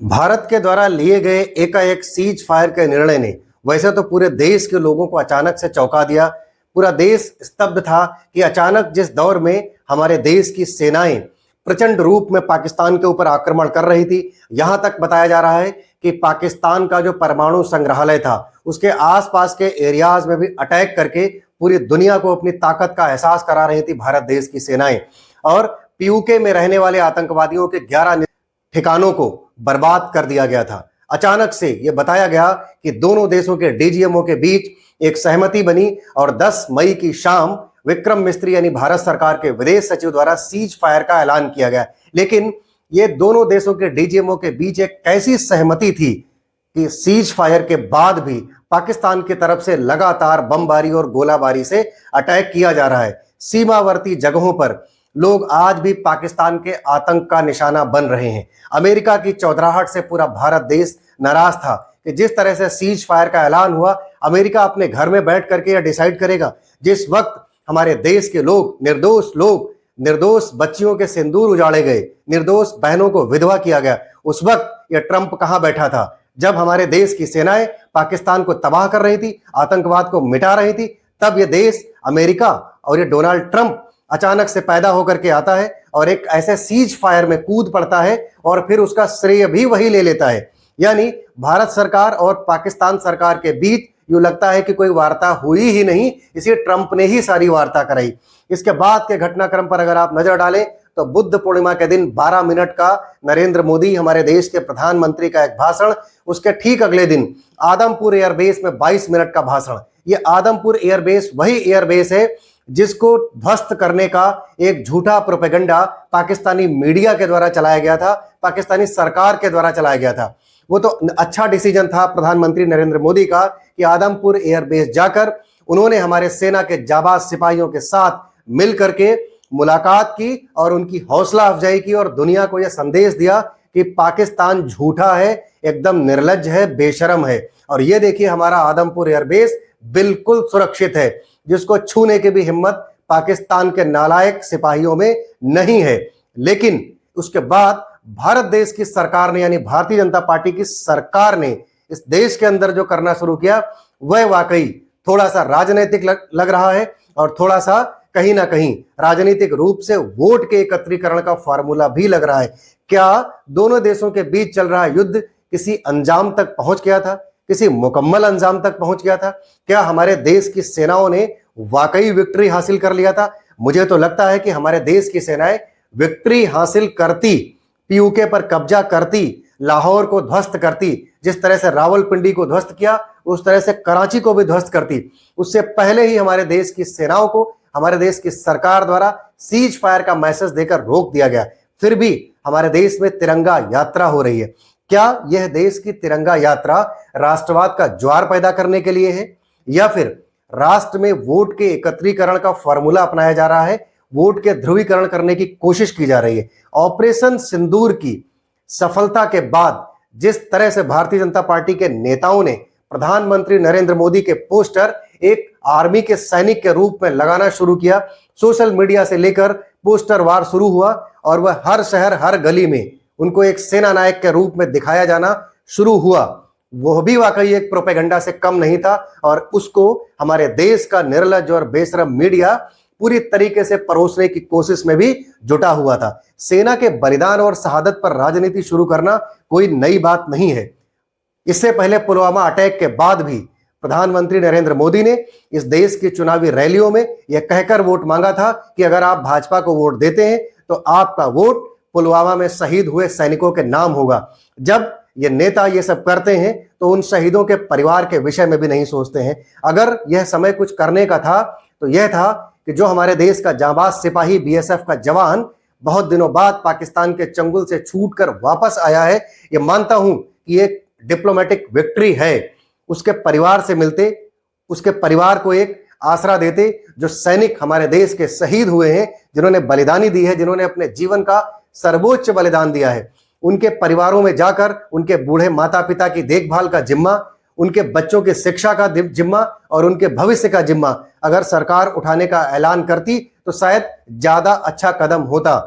भारत के द्वारा लिए गए एकाएक सीज फायर के निर्णय ने वैसे तो पूरे देश के लोगों को अचानक से चौंका दिया। पूरा देश स्तब्ध था कि अचानक जिस दौर में हमारे देश की सेनाएं प्रचंड रूप में पाकिस्तान के ऊपर आक्रमण कर रही थी, यहां तक बताया जा रहा है कि पाकिस्तान का जो परमाणु संग्रहालय था उसके आसपास के एरियाज में भी अटैक करके पूरी दुनिया को अपनी ताकत का एहसास करा रही थी भारत देश की सेनाएं। और पीयूके में रहने वाले आतंकवादियों के 11 ठिकानों को बर्बाद कर दिया गया था। अचानक से यह बताया गया कि दोनों देशों के डीजीएमओ के बीच एक सहमति बनी और 10 मई की शाम विक्रम मिस्त्री यानी भारत सरकार के विदेश सचिव द्वारा सीज फायर का ऐलान किया गया। लेकिन ये दोनों देशों के डीजीएमओ के बीच एक कैसी सहमति थी कि सीज फायर के बाद भी पाकिस्तान की तरफ से लगातार बमबारी और गोलाबारी से अटैक किया जा रहा है। सीमावर्ती जगहों पर लोग आज भी पाकिस्तान के आतंक का निशाना बन रहे हैं। अमेरिका की चौधराहट से पूरा भारत देश नाराज था कि जिस तरह से सीज फायर का ऐलान हुआ, अमेरिका अपने घर में बैठ करके यह डिसाइड करेगा। जिस वक्त हमारे देश के लोग निर्दोष बच्चियों के सिंदूर उजाड़े गए, निर्दोष बहनों को विधवा किया गया, उस वक्त यह ट्रंप कहां बैठा था? जब हमारे देश की सेनाएं पाकिस्तान को तबाह कर रही थी, आतंकवाद को मिटा रही थी, तब यह देश अमेरिका और ये डोनाल्ड ट्रंप अचानक से पैदा होकर के आता है और एक ऐसे सीज फायर में कूद पड़ता है और फिर उसका श्रेय भी वही ले लेता है। यानी भारत सरकार और पाकिस्तान सरकार के बीच यूं लगता है कि कोई वार्ता हुई ही नहीं, इसी ट्रंप ने ही सारी वार्ता कराई। इसके बाद के घटनाक्रम पर अगर आप नजर डालें तो बुद्ध पूर्णिमा के दिन 12 मिनट का नरेंद्र मोदी हमारे देश के प्रधानमंत्री का एक भाषण, उसके ठीक अगले दिन आदमपुर एयरबेस में 22 मिनट का भाषण। ये आदमपुर एयरबेस वही एयरबेस है जिसको ध्वस्त करने का एक झूठा प्रोपेगेंडा पाकिस्तानी मीडिया के द्वारा चलाया गया था, पाकिस्तानी सरकार के द्वारा चलाया गया था। वो तो अच्छा डिसीजन था प्रधानमंत्री नरेंद्र मोदी का कि आदमपुर एयरबेस जाकर उन्होंने हमारे सेना के जाबाज सिपाहियों के साथ मिल करके मुलाकात की और उनकी हौसला अफजाई की और दुनिया को यह संदेश दिया कि पाकिस्तान झूठा है, एकदम निर्लज्ज है, बेशरम है। और ये देखिए हमारा आदमपुर एयरबेस बिल्कुल सुरक्षित है, जिसको छूने की भी हिम्मत पाकिस्तान के नालायक सिपाहियों में नहीं है। लेकिन उसके बाद भारत देश की सरकार ने यानी भारतीय जनता पार्टी की सरकार ने इस देश के अंदर जो करना शुरू किया वह वाकई थोड़ा सा राजनीतिक लग रहा है और थोड़ा सा कहीं ना कहीं राजनीतिक रूप से वोट के एकत्रीकरण का फार्मूला भी लग रहा है। क्या दोनों देशों के बीच चल रहा युद्ध किसी अंजाम तक पहुंच गया था, किसी मुकम्मल अंजाम तक पहुंच गया था? क्या हमारे देश की सेनाओं ने वाकई विक्ट्री हासिल कर लिया था? मुझे तो लगता है कि हमारे देश की सेनाएं विक्ट्री हासिल करती, पीयूके पर कब्जा करती, लाहौर को ध्वस्त करती, जिस तरह से रावलपिंडी को ध्वस्त किया उस तरह से कराची को भी ध्वस्त करती। उससे पहले ही हमारे देश की सेनाओं को हमारे देश की सरकार द्वारा सीज फायर का मैसेज देकर रोक दिया गया। फिर भी हमारे देश में तिरंगा यात्रा हो रही है। क्या यह देश की तिरंगा यात्रा राष्ट्रवाद का ज्वार पैदा करने के लिए है या फिर राष्ट्र में वोट के एकत्रीकरण का फॉर्मूला अपनाया जा रहा है, वोट के ध्रुवीकरण करने की कोशिश की जा रही है? ऑपरेशन सिंदूर की सफलता के बाद जिस तरह से भारतीय जनता पार्टी के नेताओं ने प्रधानमंत्री नरेंद्र मोदी के पोस्टर एक आर्मी के सैनिक के रूप में लगाना शुरू किया, सोशल मीडिया से लेकर पोस्टर वार शुरू हुआ और वह हर शहर हर गली में उनको एक सेना नायक के रूप में दिखाया जाना शुरू हुआ, वह भी वाकई एक प्रोपेगेंडा से कम नहीं था। और उसको हमारे देश का निर्लज्ज और बेशरम मीडिया पूरी तरीके से परोसने की कोशिश में भी जुटा हुआ था। सेना के बलिदान और शहादत पर राजनीति शुरू करना कोई नई बात नहीं है। इससे पहले पुलवामा अटैक के बाद भी प्रधानमंत्री नरेंद्र मोदी ने इस देश की चुनावी रैलियों में यह कहकर वोट मांगा था कि अगर आप भाजपा को वोट देते हैं तो आपका वोट पुलवामा में शहीद हुए सैनिकों के नाम होगा। जब ये नेता ये सब करते हैं तो उन शहीदों के परिवार के विषय में भी नहीं सोचते हैं। अगर यह समय कुछ करने का था तो यह था कि जो हमारे देश का जांबाज सिपाही बीएसएफ का जवान बहुत दिनों बाद पाकिस्तान के चंगुल से छूटकर वापस आया है, ये मानता हूं कि एक डिप्लोमेटिक विक्ट्री है। उसके परिवार से मिलते, उसके परिवार को एक आसरा देते। जो सैनिक हमारे देश के शहीद हुए हैं, जिन्होंने बलिदानी दी है, जिन्होंने अपने जीवन का सर्वोच्च बलिदान दिया है, उनके परिवारों में जाकर उनके बूढ़े माता पिता की देखभाल का जिम्मा, उनके बच्चों की शिक्षा का जिम्मा और उनके भविष्य का जिम्मा अगर सरकार उठाने का ऐलान करती तो शायद ज्यादा अच्छा कदम होता।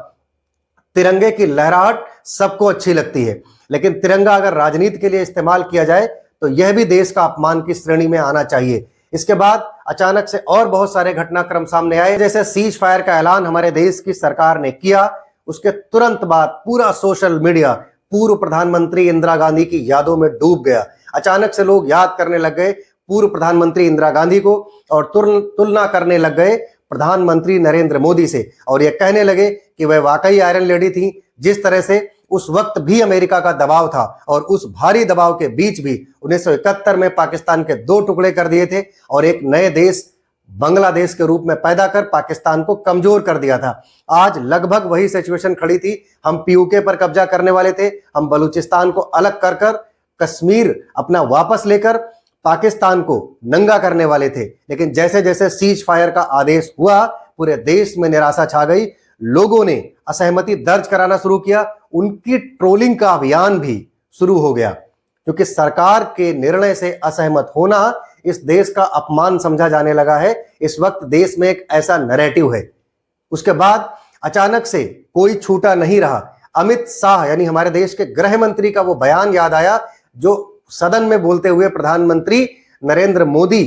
तिरंगे की लहराहट सबको अच्छी लगती है, लेकिन तिरंगा अगर राजनीति के लिए इस्तेमाल किया जाए तो यह भी देश का अपमान की श्रेणी में आना चाहिए। इसके बाद अचानक से और बहुत सारे घटनाक्रम सामने आए, जैसे सीज फायर का ऐलान हमारे देश की सरकार ने किया, उसके तुरंत बाद पूरा सोशल मीडिया पूर्व प्रधानमंत्री इंदिरा गांधी की यादों में डूब गया। अचानक से लोग याद करने लग गए पूर्व प्रधानमंत्री इंदिरा गांधी को और तुलना करने लग गए प्रधानमंत्री नरेंद्र मोदी से, और ये कहने लगे कि वह वाकई आयरन लेडी थी। जिस तरह से उस वक्त भी अमेरिका का दबाव था और उस भारी दबाव के बीच भी 1971 में पाकिस्तान के 2 टुकड़े कर दिए थे और एक नए देश बांग्लादेश के रूप में पैदा कर पाकिस्तान को कमजोर कर दिया था। आज लगभग वही सिचुएशन खड़ी थी। हम पीयूके पर कब्जा करने वाले थे, हम बलूचिस्तान को अलग कर कर कश्मीर अपना वापस लेकर पाकिस्तान को नंगा करने वाले थे, लेकिन जैसे जैसे सीज फायर का आदेश हुआ पूरे देश में निराशा छा गई। लोगों ने असहमति दर्ज कराना शुरू किया, उनकी ट्रोलिंग का अभियान भी शुरू हो गया, क्योंकि सरकार के निर्णय से असहमत होना इस देश का अपमान समझा जाने लगा है। इस वक्त देश में एक ऐसा नैरेटिव है। उसके बाद अचानक से कोई छूटा नहीं रहा। अमित शाह यानी हमारे देश के गृह मंत्री का वो बयान याद आया जो सदन में बोलते हुए प्रधानमंत्री नरेंद्र मोदी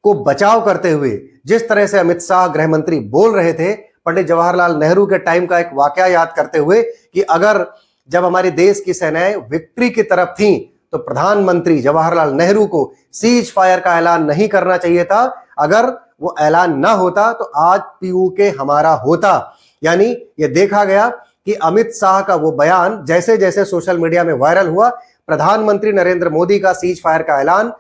को बचाव करते हुए जिस तरह से अमित शाह गृह मंत्री बोल रहे थे, पंडित जवाहरलाल नेहरू के टाइम का एक वाकया याद करते हुए कि अगर जब हमारे देश की सेनाएं विक्ट्री की तरफ थीं तो प्रधानमंत्री जवाहरलाल नेहरू को सीज फायर का ऐलान नहीं करना चाहिए था। अगर वो ऐलान ना होता तो आज पीयूके हमारा होता। यानी ये देखा गया कि अमित शाह का वो बयान जैसे जैसे सोशल मीडिया में वायरल हुआ, प्रधानमंत्री नरेंद्र मोदी का सीज फायर का ऐलान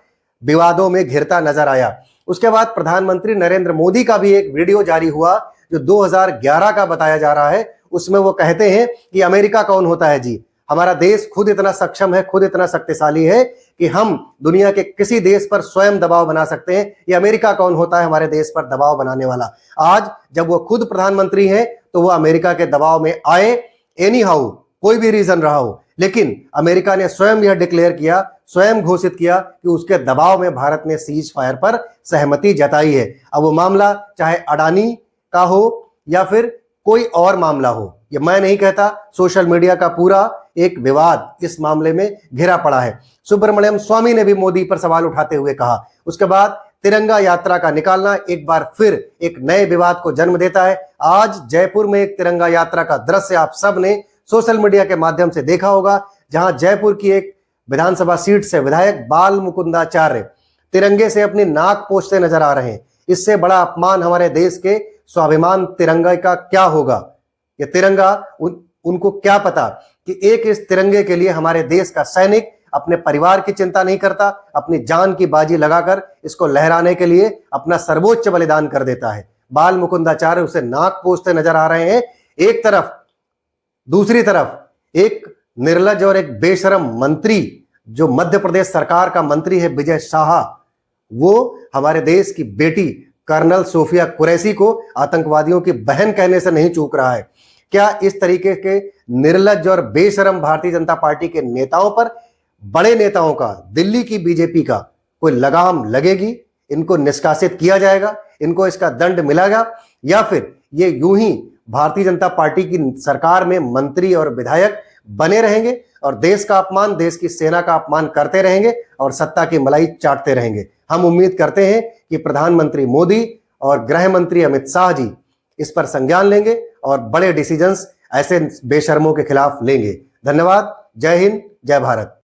विवादों में घिरता नजर आया। उसके बाद प्रधानमंत्री नरेंद्र मोदी का भी एक वीडियो जारी हुआ जो 2011 का बताया जा रहा है। उसमें वो कहते हैं कि अमेरिका कौन होता है जी, हमारा देश खुद इतना सक्षम है, खुद इतना शक्तिशाली है कि हम दुनिया के किसी देश पर स्वयं दबाव बना सकते हैं। ये अमेरिका कौन होता है हमारे देश पर दबाव बनाने वाला। आज जब वो खुद प्रधानमंत्री हैं तो वो अमेरिका के दबाव में आए, एनी हाउ कोई भी रीजन रहा हो, लेकिन अमेरिका ने स्वयं यह डिक्लेयर किया, स्वयं घोषित किया कि उसके दबाव में भारत ने सीज फायर पर सहमति जताई है। अब वो मामला चाहे अडानी का हो या फिर कोई और मामला हो, ये मैं नहीं कहता, सोशल मीडिया का पूरा एक विवाद इस मामले में घिरा पड़ा है। सुब्रमण्यम स्वामी ने भी मोदी पर सवाल उठाते हुए कहा। उसके बाद तिरंगा यात्रा का निकालना एक बार फिर एक नए विवाद को जन्म देता है। आज जयपुर में एक तिरंगा यात्रा का दृश्य आप सब ने सोशल मीडिया के माध्यम से देखा होगा, जहां जयपुर की एक विधानसभा सीट से विधायक बाल मुकुंदाचार्य तिरंगे से अपनी नाक पोंछते नजर आ रहे हैं। इससे बड़ा अपमान हमारे देश के स्वाभिमान तिरंगा का क्या होगा। ये तिरंगा उनको क्या पता कि एक इस तिरंगे के लिए हमारे देश का सैनिक अपने परिवार की चिंता नहीं करता, अपनी जान की बाजी लगाकर इसको लहराने के लिए अपना सर्वोच्च बलिदान कर देता है। बाल मुकुंदाचार्य उसे नाक पोंछते नजर आ रहे हैं एक तरफ, दूसरी तरफ एक निर्लज और एक बेशरम मंत्री जो मध्य प्रदेश सरकार का मंत्री है विजय शाह, वो हमारे देश की बेटी कर्नल सोफिया कुरैशी को आतंकवादियों की बहन कहने से नहीं चूक रहा है। क्या इस तरीके के निर्लज और बेशरम भारतीय जनता पार्टी के नेताओं पर, बड़े नेताओं का, दिल्ली की बीजेपी का कोई लगाम लगेगी? इनको निष्कासित किया जाएगा, इनको इसका दंड मिलेगा, या फिर ये यूं ही भारतीय जनता पार्टी की सरकार में मंत्री और विधायक बने रहेंगे और देश का अपमान, देश की सेना का अपमान करते रहेंगे और सत्ता की मलाई चाटते रहेंगे? हम उम्मीद करते हैं कि प्रधानमंत्री मोदी और गृह मंत्री अमित शाह जी इस पर संज्ञान लेंगे और बड़े डिसीजंस ऐसे बेशर्मों के खिलाफ लेंगे। धन्यवाद। जय हिंद, जय भारत।